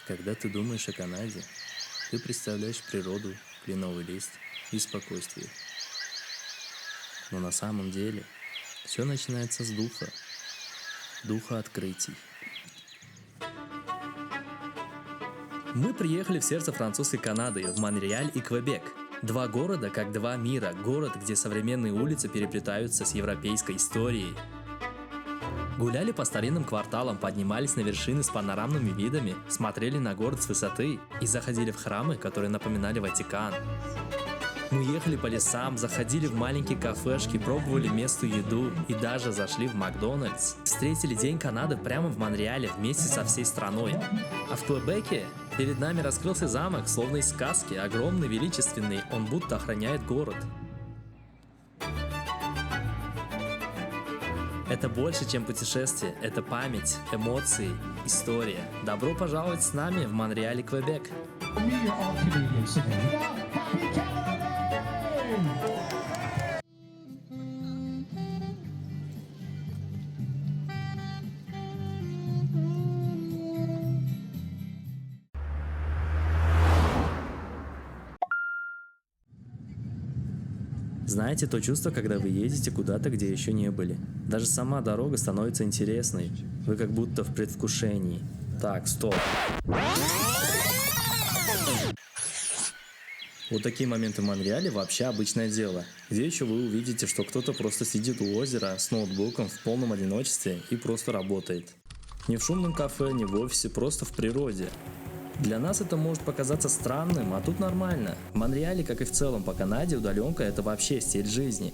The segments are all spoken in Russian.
Когда ты думаешь о Канаде, ты представляешь природу, кленовый лист и спокойствие. Но на самом деле все начинается с духа открытий. Мы приехали в сердце французской Канады, в Монреаль и Квебек. Два города, как два мира. Город, где современные улицы переплетаются с европейской историей. Гуляли по старинным кварталам, поднимались на вершины с панорамными видами, смотрели на город с высоты и заходили в храмы, которые напоминали Ватикан. Мы ехали по лесам, заходили в маленькие кафешки, пробовали местную еду и даже зашли в Макдональдс. Встретили День Канады прямо в Монреале вместе со всей страной. А в Квебеке перед нами раскрылся замок, словно из сказки, огромный, величественный, он будто охраняет город. Это больше, чем путешествие, это память, эмоции, история. Добро пожаловать с нами в Монреаль и Квебек. Знаете то чувство, когда вы едете куда-то, где еще не были? Даже сама дорога становится интересной. Вы как будто в предвкушении. Так, стоп. Вот такие моменты в Монреале вообще обычное дело. Где еще вы увидите, что кто-то просто сидит у озера с ноутбуком в полном одиночестве и просто работает. Не в шумном кафе, не в офисе, просто в природе. Для нас это может показаться странным, а тут нормально. В Монреале, как и в целом по Канаде, удаленка – это вообще стиль жизни.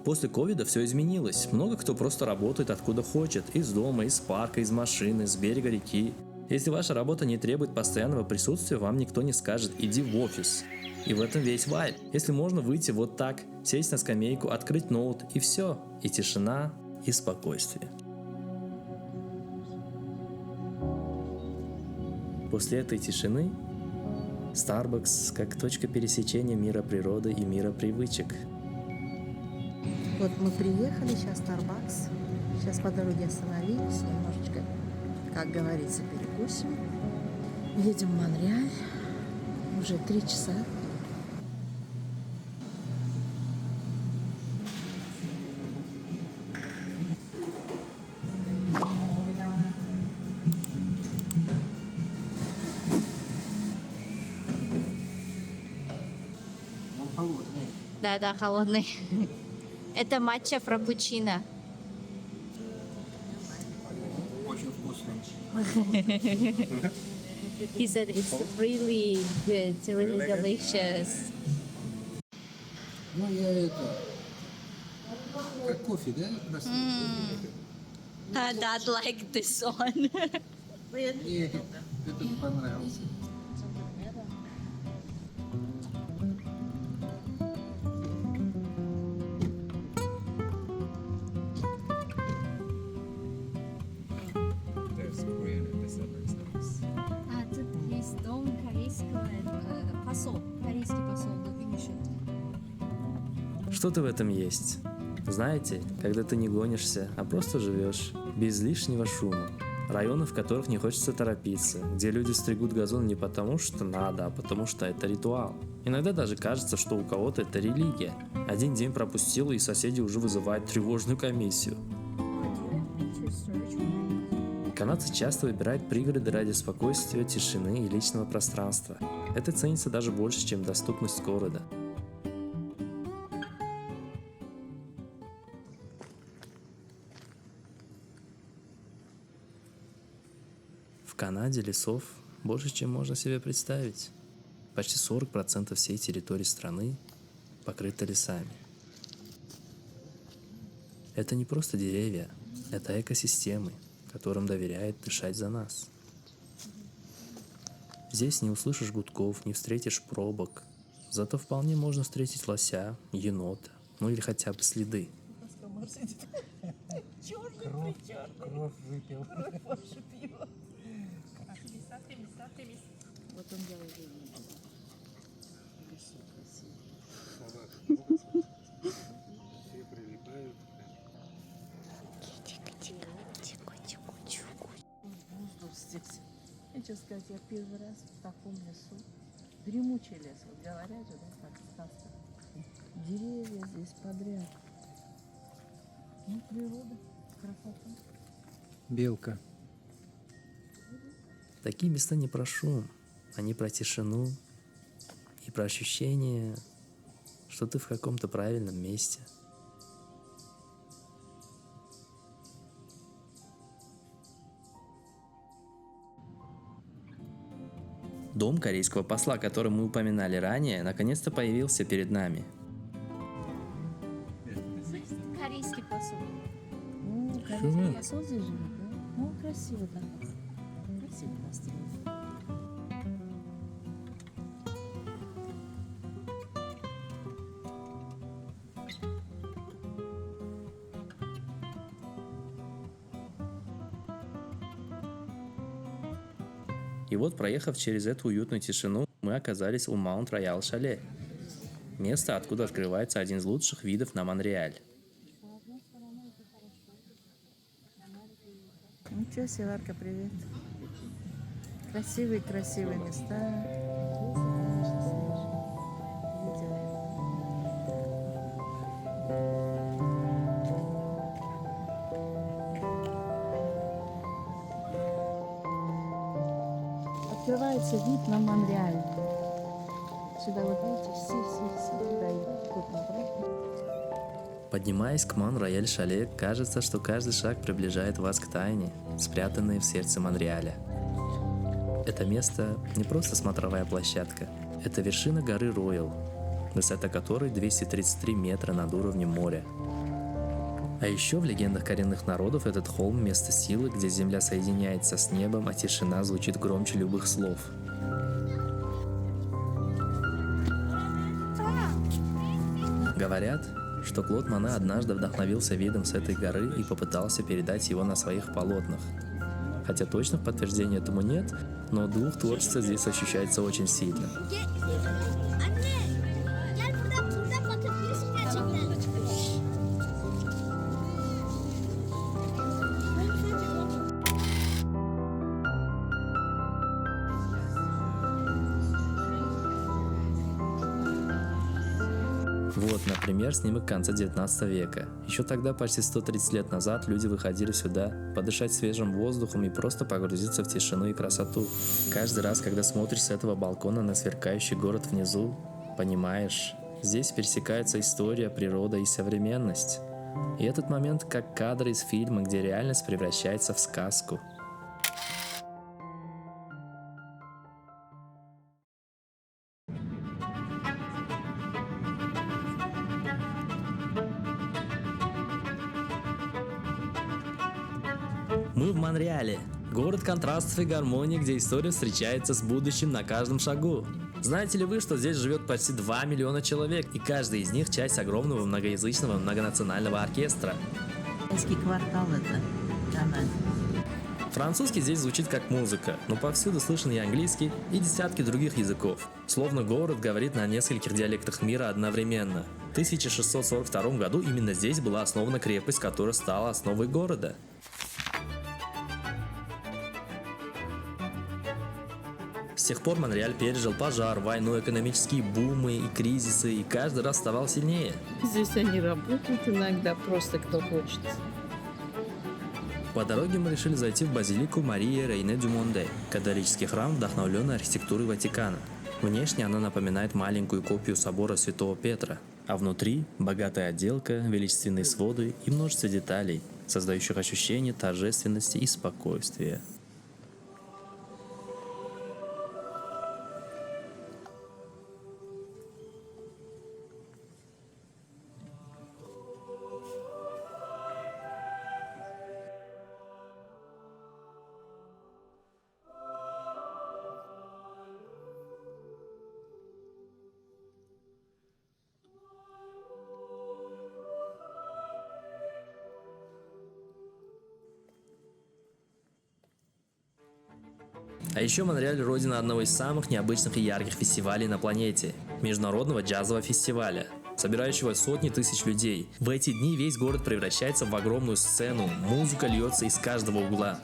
После ковида все изменилось. Много кто просто работает откуда хочет. Из дома, из парка, из машины, с берега реки. Если ваша работа не требует постоянного присутствия, вам никто не скажет «иди в офис». И в этом весь вайб. Если можно выйти вот так, сесть на скамейку, открыть ноут и все. И тишина, и спокойствие. После этой тишины Starbucks как точка пересечения мира природы и мира привычек. Вот мы приехали, сейчас Starbucks. Сейчас по дороге остановились, немножечко, как говорится, перекусим. Едем в Монреаль. Уже 3 часа. Да, холодный. Это матча фраппучино. Очень вкусно. He said it's really good, really delicious. Ну, я это... Как кофе, да? Просто. Dad like this one. Мне этот понравился. Тут есть дом корейского посол. Корейский посол тут ищет. Что-то в этом есть. Знаете, когда ты не гонишься, а просто живешь, без лишнего шума. Районы, в которых не хочется торопиться, где люди стригут газон не потому, что надо, а потому, что это ритуал. Иногда даже кажется, что у кого-то это религия. Один день пропустил, и соседи уже вызывают тревожную комиссию. Канадцы часто выбирают пригороды ради спокойствия, тишины и личного пространства. Это ценится даже больше, чем доступность города. В Канаде лесов больше, чем можно себе представить. Почти 40% всей территории страны покрыто лесами. Это не просто деревья, это экосистемы, которым доверяет дышать за нас. Здесь не услышишь гудков, не встретишь пробок, зато вполне можно встретить лося, енота, ну или хотя бы следы. Кровь выпил. Вот он делает видео. Все прилипают. Тихо. Воздух здесь. Я тебе сказать, я первый раз в таком лесу. Дремучий лес, вот говорят же, да, как сказка. Деревья здесь подряд. Ну, природа, красота. Белка. Такие места не про шум, они про тишину и про ощущение, что ты в каком-то правильном месте. Дом корейского посла, который мы упоминали ранее, наконец-то появился перед нами. Корейский посол. Ну, корейский посол здесь живет, да? Ну, красиво там. Красиво построено. И вот, проехав через эту уютную тишину, мы оказались у Маунт Роял Шале. Место, откуда открывается один из лучших видов на Монреаль. Ничего себе, Варка, привет. Красивые места. Открывается вид на Монреаль. Сюда вот видите, все туда идут, вот направо. Поднимаясь к Мон-Рояль Шале, кажется, что каждый шаг приближает вас к тайне, спрятанной в сердце Монреаля. Это место не просто смотровая площадка, это вершина горы Роял, высота которой 233 метра над уровнем моря. А еще в легендах коренных народов этот холм – место силы, где земля соединяется с небом, а тишина звучит громче любых слов. Говорят, что Клод Моне однажды вдохновился видом с этой горы и попытался передать его на своих полотнах. Хотя точных подтверждений этому нет, но дух творчества здесь ощущается очень сильно. Вот, например, снимок конца 19 века. Еще тогда, почти 130 лет назад, люди выходили сюда подышать свежим воздухом и просто погрузиться в тишину и красоту. Каждый раз, когда смотришь с этого балкона на сверкающий город внизу, понимаешь, здесь пересекается история, природа и современность. И этот момент как кадр из фильма, где реальность превращается в сказку. Мы в Монреале. Город контрастов и гармонии, где история встречается с будущим на каждом шагу. Знаете ли вы, что здесь живет почти 2 миллиона человек, и каждый из них часть огромного многоязычного многонационального оркестра? Корейский квартал это, Канада. Французский здесь звучит как музыка, но повсюду слышен и английский, и десятки других языков. Словно город говорит на нескольких диалектах мира одновременно. В 1642 году именно здесь была основана крепость, которая стала основой города. С тех пор Монреаль пережил пожар, войну, экономические бумы и кризисы, и каждый раз вставал сильнее. Здесь они работают иногда, просто кто хочет. По дороге мы решили зайти в базилику Марии Рейне дю Монде, католический храм, вдохновленный архитектурой Ватикана. Внешне она напоминает маленькую копию собора Святого Петра, а внутри богатая отделка, величественные своды и множество деталей, создающих ощущение торжественности и спокойствия. А еще Монреаль – родина одного из самых необычных и ярких фестивалей на планете – Международного джазового фестиваля, собирающего сотни тысяч людей. В эти дни весь город превращается в огромную сцену, музыка льется из каждого угла.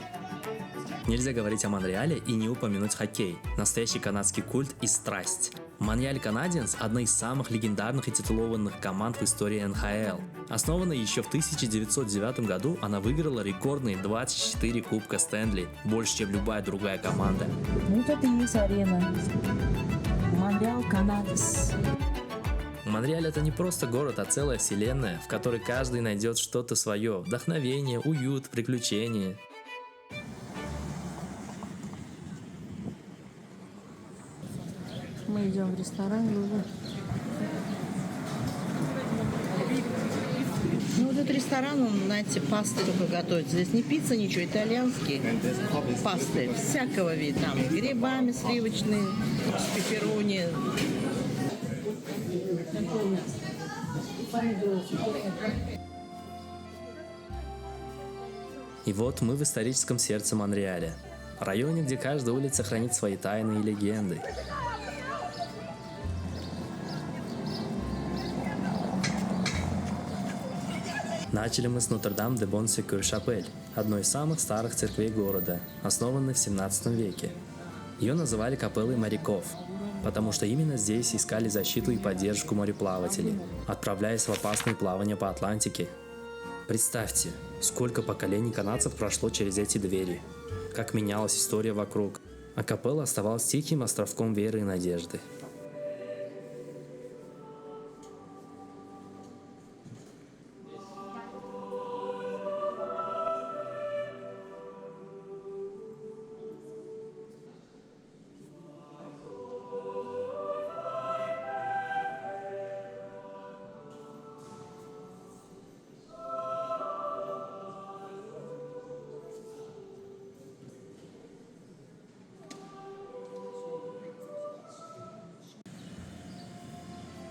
Нельзя говорить о Монреале и не упомянуть хоккей, настоящий канадский культ и страсть. Монреаль Канадиенс – одна из самых легендарных и титулованных команд в истории НХЛ. Основанная еще в 1909 году, она выиграла рекордные 24 Кубка Стэнли, больше, чем любая другая команда. Вот это и есть арена. Монреаль Канадиенс. Монреаль – это не просто город, а целая вселенная, в которой каждый найдет что-то свое – вдохновение, уют, приключения. Мы идем в ресторан, Лула. Ну, вот этот ресторан, он, знаете, пасты только готовит. Здесь не пицца, ничего, итальянские пасты всякого вида. Там с грибами сливочные, с пепперони. И вот мы в историческом сердце Монреаля. Районе, где каждая улица хранит свои тайны и легенды. Начали мы с Нотр-Дам-де-Бон-Секюр-Шапель, одной из самых старых церквей города, основанной в 17 веке. Ее называли капеллой моряков, потому что именно здесь искали защиту и поддержку мореплавателей, отправляясь в опасные плавания по Атлантике. Представьте, сколько поколений канадцев прошло через эти двери, как менялась история вокруг, а капелла оставалась тихим островком веры и надежды.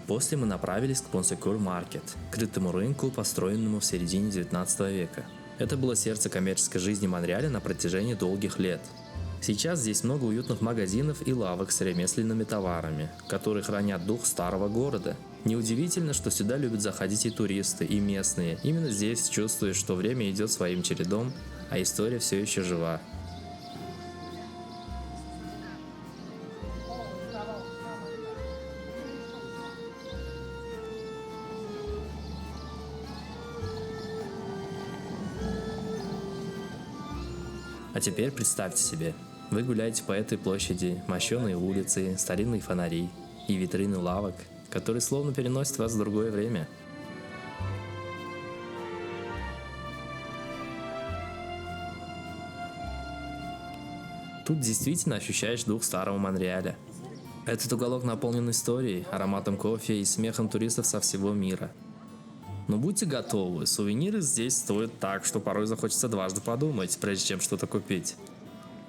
После мы направились к Бон-Секюр Маркет, крытому рынку, построенному в середине 19 века. Это было сердце коммерческой жизни Монреаля на протяжении долгих лет. Сейчас здесь много уютных магазинов и лавок с ремесленными товарами, которые хранят дух старого города. Неудивительно, что сюда любят заходить и туристы, и местные. Именно здесь чувствуешь, что время идет своим чередом, а история все еще жива. А теперь представьте себе, вы гуляете по этой площади, мощеные улицы, старинные фонари и витрины лавок, которые словно переносят вас в другое время. Тут действительно ощущаешь дух старого Монреаля. Этот уголок наполнен историей, ароматом кофе и смехом туристов со всего мира. Но будьте готовы, сувениры здесь стоят так, что порой захочется дважды подумать, прежде чем что-то купить.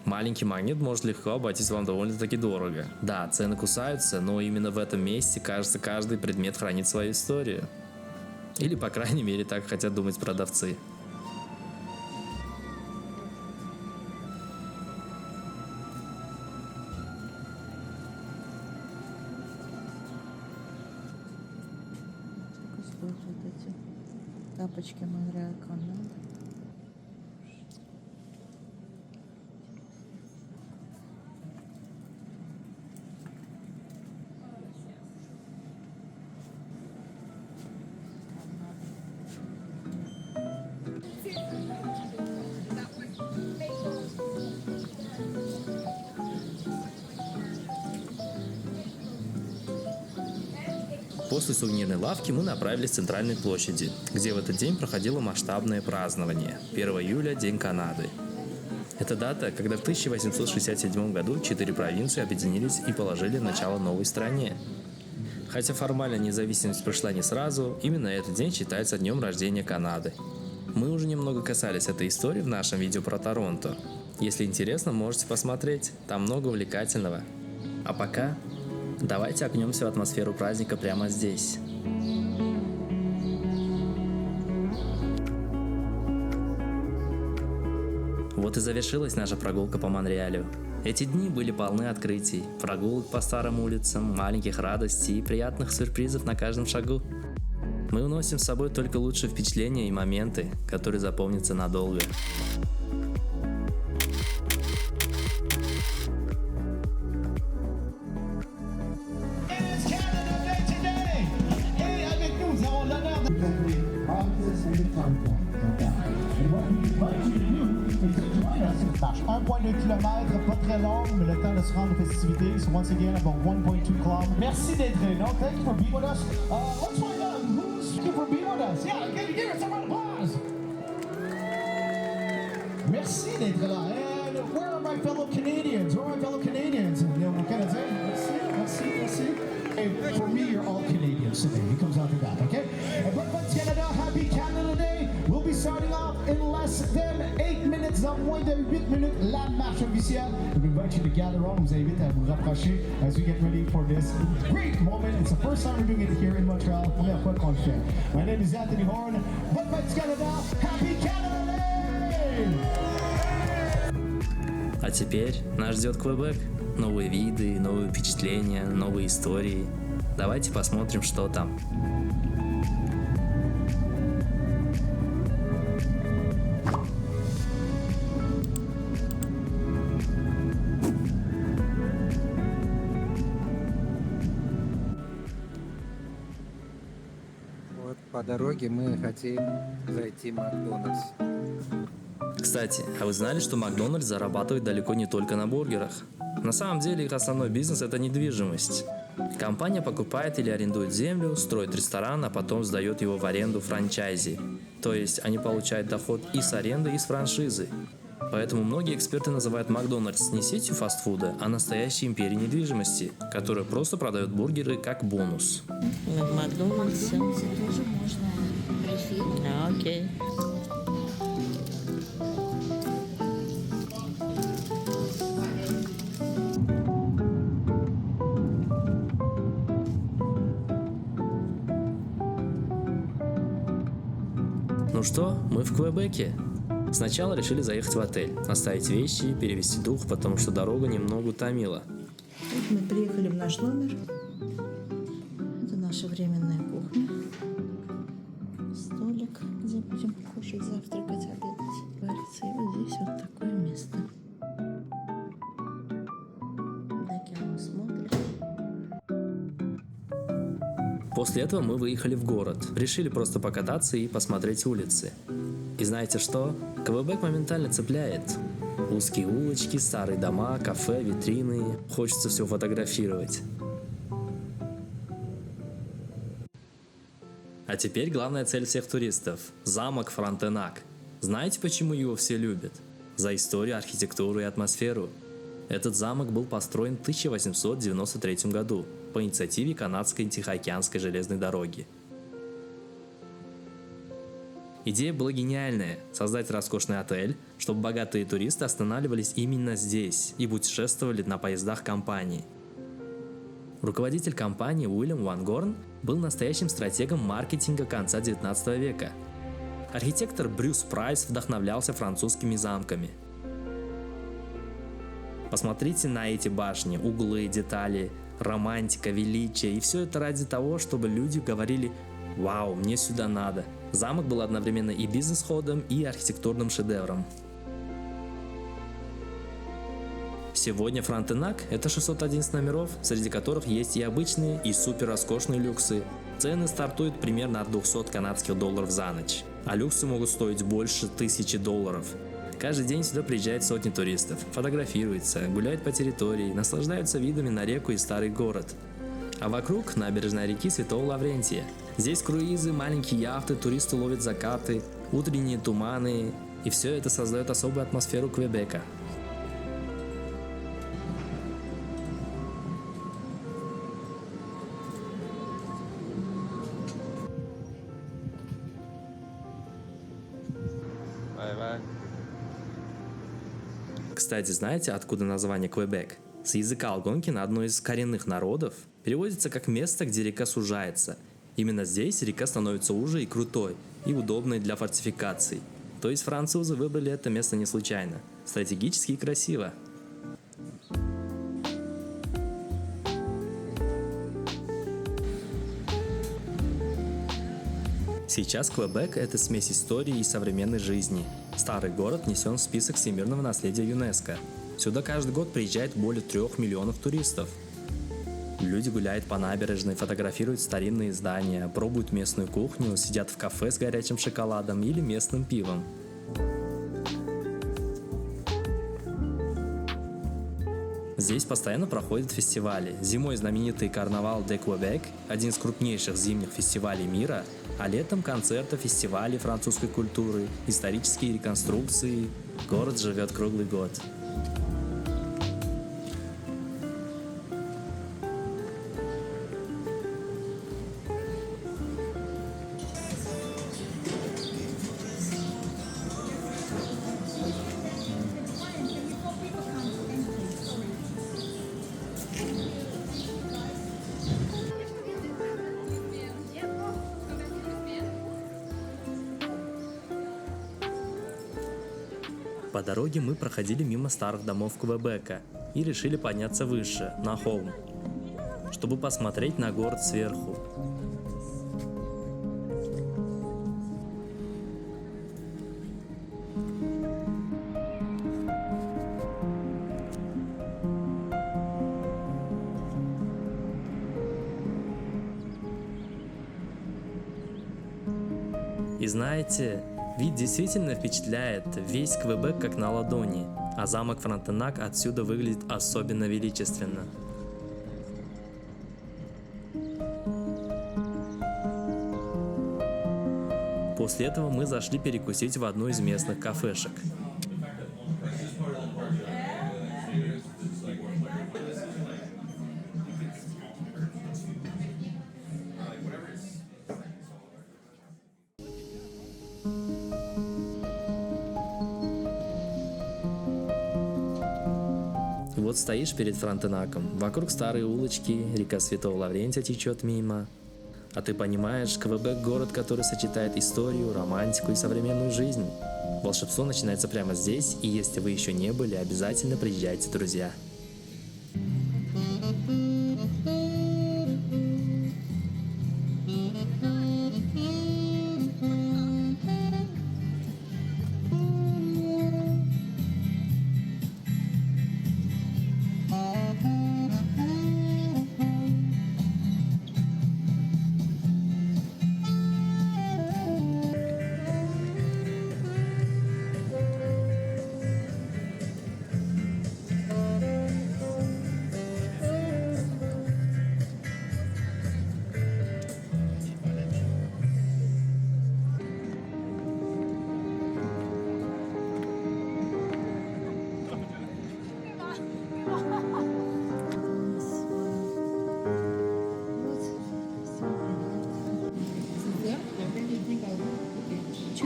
Маленький магнит может легко обойтись вам довольно-таки дорого. Да, цены кусаются, но именно в этом месте, кажется, каждый предмет хранит свою историю. Или, по крайней мере, так хотят думать продавцы. Стоят вот эти тапочки Монреаль Канада. После сувенирной лавки мы направились к центральной площади, где в этот день проходило масштабное празднование – 1 июля – День Канады. Это дата, когда в 1867 году 4 провинции объединились и положили начало новой стране. Хотя формально независимость пришла не сразу, именно этот день считается днем рождения Канады. Мы уже немного касались этой истории в нашем видео про Торонто. Если интересно, можете посмотреть, там много увлекательного. А пока давайте окунемся в атмосферу праздника прямо здесь. Вот и завершилась наша прогулка по Монреалю. Эти дни были полны открытий, прогулок по старым улицам, маленьких радостей и приятных сюрпризов на каждом шагу. Мы уносим с собой только лучшие впечатления и моменты, которые запомнятся надолго. Marche 1,2 km, pas très long, mais le temps de se rendre aux festivités. So once again, about 1.2 km. Merci d'être là. Thank you for being with us. Let's find out who's here for being with us. Yeah, give us a round of applause. Merci d'être là. And where are my fellow Canadians? Where are my fellow Canadians? Canadiens, merci. And for me, you're all Canadians today. It comes out to that, okay? And Breakfast Canada, happy Canada Day. We'll be starting off in less than 8 minutes. Dans moins de 8 minutes, la marche officielle. We invite you to gather on. On vous invite à vous rapprocher as we get ready for this great moment. It's the first time we're doing it here in Montreal. Première fois qu'on le fait. My name is Anthony Horn. Breakfast Canada, happy Canada Day! А теперь нас ждет Квебек. Новые виды, новые впечатления, новые истории. Давайте посмотрим, что там. Вот по дороге мы хотим зайти в Макдональдс. Кстати, а вы знали, что Макдональдс зарабатывает далеко не только на бургерах? На самом деле их основной бизнес – это недвижимость. Компания покупает или арендует землю, строит ресторан, а потом сдает его в аренду франчайзи. То есть они получают доход и с аренды, и с франшизы. Поэтому многие эксперты называют Макдональдс не сетью фастфуда, а настоящей империей недвижимости, которая просто продает бургеры как бонус. В Макдональдсе. Тоже можно пройти. Окей. Ну что, мы в Квебеке. Сначала решили заехать в отель, оставить вещи, перевести дух, потому что дорога немного утомила. Вот мы приехали в наш номер. Это наша временная кухня. Столик, где будем кушать, завтракать, обедать, вариться. И вот здесь вот такое место. На океан смотрим. После этого мы выехали в город. Решили просто покататься и посмотреть улицы. И знаете что? Квебек моментально цепляет. Узкие улочки, старые дома, кафе, витрины. Хочется все фотографировать. А теперь главная цель всех туристов – замок Фронтенак. Знаете, почему его все любят? За историю, архитектуру и атмосферу. Этот замок был построен в 1893 году по инициативе канадской Тихоокеанской железной дороги. Идея была гениальная – создать роскошный отель, чтобы богатые туристы останавливались именно здесь и путешествовали на поездах компании. Руководитель компании Уильям Ван Горн был настоящим стратегом маркетинга конца 19 века. Архитектор Брюс Прайс вдохновлялся французскими замками. Посмотрите на эти башни, углы, детали, романтика, величие, и все это ради того, чтобы люди говорили «Вау, мне сюда надо». Замок был одновременно и бизнес-ходом, и архитектурным шедевром. Сегодня Фронтенак – это 611 номеров, среди которых есть и обычные, и супер роскошные люксы. Цены стартуют примерно от 200 канадских долларов за ночь, а люксы могут стоить больше $1000. Каждый день сюда приезжают сотни туристов, фотографируются, гуляют по территории, наслаждаются видами на реку и старый город. А вокруг набережная реки Святого Лаврентия. Здесь круизы, маленькие яхты, туристы ловят закаты, утренние туманы, и все это создает особую атмосферу Квебека. Кстати, знаете, откуда название Квебек? С языка алгонкина одно из коренных народов переводится как место, где река сужается. Именно здесь река становится уже и крутой, и удобной для фортификаций. То есть французы выбрали это место не случайно. Стратегически и красиво. Сейчас Квебек – это смесь истории и современной жизни. Старый город внесен в список всемирного наследия ЮНЕСКО. Сюда каждый год приезжает более 3 миллионов туристов. Люди гуляют по набережной, фотографируют старинные здания, пробуют местную кухню, сидят в кафе с горячим шоколадом или местным пивом. Здесь постоянно проходят фестивали. Зимой знаменитый карнавал де Квебек, один из крупнейших зимних фестивалей мира, а летом концерты, фестивали французской культуры, исторические реконструкции. Город живет круглый год. По дороге мы проходили мимо старых домов Квебека и решили подняться выше, на холм, чтобы посмотреть на город сверху. И знаете, вид действительно впечатляет, весь Квебек как на ладони, а замок Фронтенак отсюда выглядит особенно величественно. После этого мы зашли перекусить в одну из местных кафешек. Вот стоишь перед Фронтенаком, вокруг старые улочки, река Святого Лаврентия течет мимо. А ты понимаешь, Квебек – город, который сочетает историю, романтику и современную жизнь. Волшебство начинается прямо здесь, и если вы еще не были, обязательно приезжайте, друзья.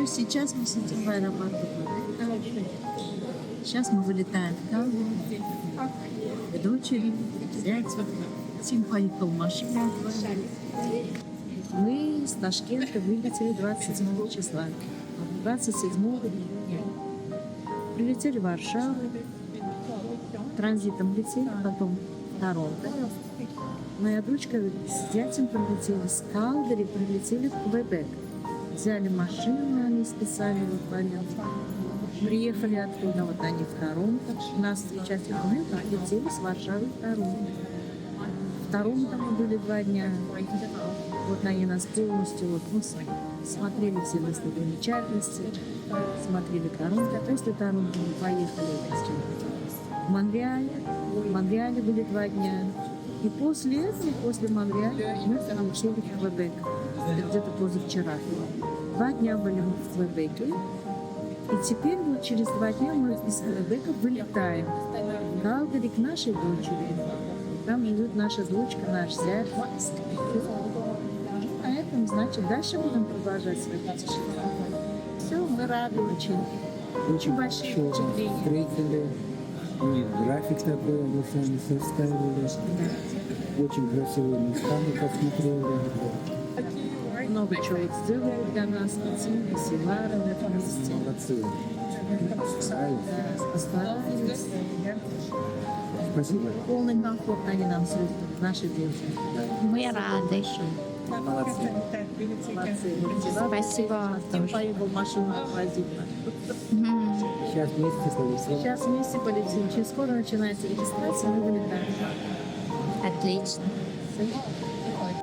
Сейчас мы сидим в аэропорту. Сейчас мы вылетаем в Калгарри. Дочери, зятя. Сын поехал в машине. Мы с Ташкента вылетели 27 числа. 27 июня. Прилетели в Варшаву. Транзитом летели, потом в Торонто. Моя дочка с зятем прилетели с Калгари, прилетели в Квебек. Взяли машину, они списали в момент. Приехали оттуда, вот они в Торонто. Нас встречать мы летели с Варшавы в Торонто. В Торонто мы были 2 дня. Вот они нас полностью смотрели все достопримечательности, смотрели Торонто. После Торонто мы поехали в Монреаль. В Монреале были 2 дня. И после этого, после Монреаля, мы летели в Квебек. Где-то позавчера. 2 дня были мы в Квебеке. И теперь вот через 2 дня мы из Квебека вылетаем в Калгари к нашей дочери. Там живет наша дочка, наш зять. Поэтому, значит, дальше будем продолжать свое путешествие. Все, мы рады очень. Очень большие впечатления. Встретили, график такой мы сами составили. Очень красивые места мы посмотрели. Много чего сделали для нас, Севара, вместе. Молодцы. Постарались. Спасибо. Полный комфорт они нам создали, наши дети. Мы рады. Молодцы. Спасибо. Поехал машину возить. Сейчас вместе полетим. Сейчас вместе полетим. Через скоро начинается регистрация, мы вылетаем. Отлично. Say hi. Say hi.